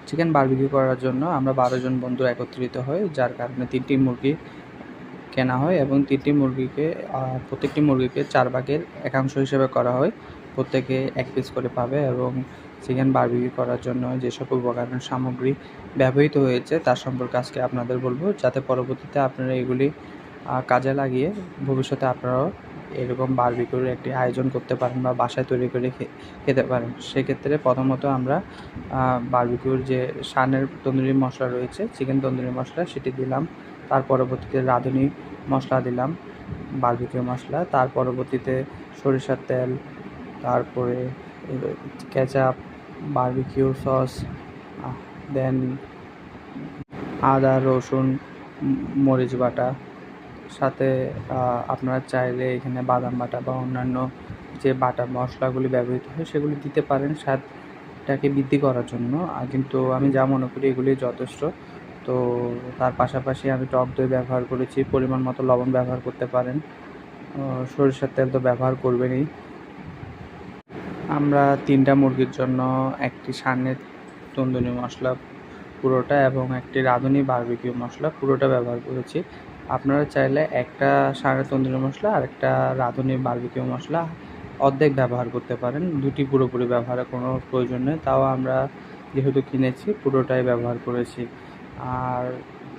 Chicken barbecue করার জন্য আমরা 12 জন বন্ধু একত্রিত হই, যার কারণে 3টি মুরগি কেনা হয় এবং 3টি মুরগিকে প্রত্যেকটি মুরগিকে 4 ভাগের একাংশ হিসেবে করা হয়। প্রত্যেকে 1 পিস করে পাবে এবং চিকেন বারবিকিউ করার জন্য যেসব উপকরণ সামগ্রী ব্যবহৃত হয়েছে তার সম্পর্কে আজকে আপনাদের বলবো, যাতে পরবর্তীতে আপনারা এগুলি কাজে লাগিয়ে ভবিষ্যতে আপনারাও এরকম বারবিকিউর একটি আয়োজন করতে পারেন বা বাসায় তৈরি করে খেতে পারেন। সেক্ষেত্রে প্রথমত আমরা বারবিকিউর যে সানের তন্দুরি মশলা রয়েছে, চিকেন তন্দুরি মশলা সেটি দিলাম। তার পরবর্তীতে রাঁধুনি মশলা দিলাম, বারবিকিউ মশলা। তার পরবর্তীতে সরিষার তেল, তারপরে কেচাপ, বারবিকিউ সস, দেন আদা, রসুন, মরিচ বাটা, সাথে আপনারা চাইলে এখানে বাদাম বাটা বা অন্যান্য যে বাটা মশলাগুলি ব্যবহৃত হয় সেগুলি দিতে পারেন স্বাদটাকে বৃদ্ধি করার জন্য। কিন্তু আমি যা মনে করি এগুলি যথেষ্ট। তো তার পাশাপাশি আমি টক দই ব্যবহার করেছি, পরিমাণ মতো লবণ ব্যবহার করতে পারেন, সরিষার তেল তো ব্যবহার করবেনই। আমরা 3টা মুরগির জন্য একটি সানের তন্দুরি মশলা পুরোটা এবং একটি রাঁধুনি বারবিকিউ মশলা পুরোটা ব্যবহার করেছি। আপনারা চাইলে একটা সানের তন্দুরি মশলা আর একটা রাঁধুনি বারবিকিউ মশলা অর্ধেক ব্যবহার করতে পারেন, দুটি পুরোপুরি ব্যবহারের কোনো প্রয়োজন নেই। তাও আমরা যেহেতু কিনেছি পুরোটাই ব্যবহার করেছি। আর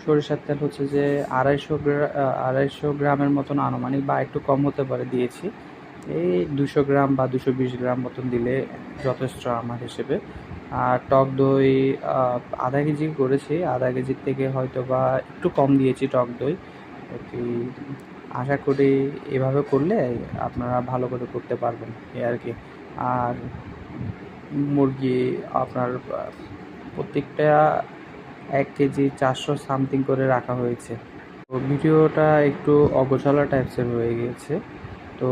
সরিষার তেল হচ্ছে যে 250 গ্রামের মতন আনুমানিক বা একটু কম হতে পারে দিয়েছি। এই 200 গ্রাম বা 220 গ্রাম মতন দিলে যথেষ্ট আমার হিসেবে। আর টক দই আধা কেজি করেছি, আধা কেজির থেকে হয়তো বা একটু কম দিয়েছি টক দই। আশা করি এভাবে করলে আপনারা ভালো করে করতে পারবেন এই আর কি। আর মুরগি আপনার প্রত্যেকটা 1 কেজি 400 সামথিং করে রাখা হয়েছে। তো ভিডিওটা একটু অগোছালো টাইপসের হয়ে গিয়েছে। তো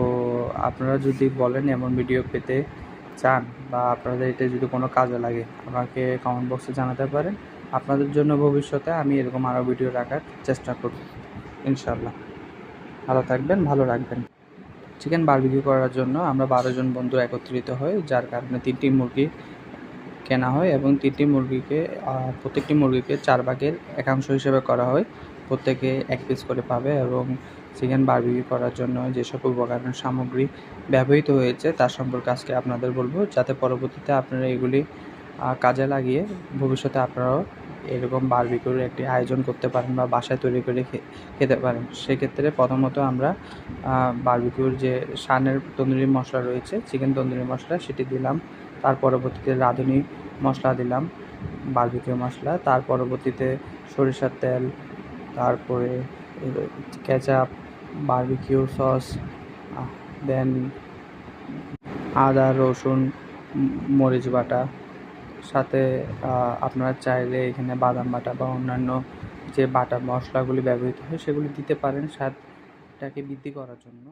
আপনারা যদি বলেন এমন ভিডিও পেতে চান বা আপনাদের এটা যদি কোনো কাজে লাগে আমাকে কমেন্ট বক্সে জানাতে পারেন। আপনাদের জন্য ভবিষ্যতে আমি এরকম আরও ভিডিও রাখার চেষ্টা করব ইনশাল্লাহ। ভালো থাকবেন, ভালো রাখবেন। চিকেন বারবিকিউ করার জন্য আমরা 12 জন বন্ধু একত্রিত হই, যার কারণে 3টি মুরগি কেনা হয় এবং 3টি মুরগিকে প্রত্যেকটি মুরগিকে 4 ভাগের একাংশ হিসেবে করা হয়। প্রত্যেকে 1 পিস করে পাবে এবং চিকেন বারবিকিউ করার জন্য যেসব উপকরণ সামগ্রী ব্যবহৃত হয়েছে তার সম্পর্কে আজকে আপনাদের বলবো, যাতে পরবর্তীতে আপনারা এগুলি কাজে লাগিয়ে ভবিষ্যতে আপনারাও এরকম বারবিকিউর একটি আয়োজন করতে পারেন বা বাসায় তৈরি করে খেতে পারেন। সেক্ষেত্রে প্রথমত আমরা বারবিকিউর যে সানের তন্দুরি মশলা রয়েছে, চিকেন তন্দুরি মশলা সেটি দিলাম। তার পরবর্তীতে রাঁধুনি মশলা দিলাম, বারবিকিউ মশলা। তার পরবর্তীতে সরিষার তেল, তারপরে কেচাপ, বারবিকিউ সস, দেন আদা, রসুন, মরিচ বাটা, সাথে আপনারা চাইলে এখানে বাদাম বাটা বা অন্যান্য যে বাটা মশলাগুলি ব্যবহৃত হয় সেগুলি দিতে পারেন স্বাদটাকে বৃদ্ধি করার জন্য।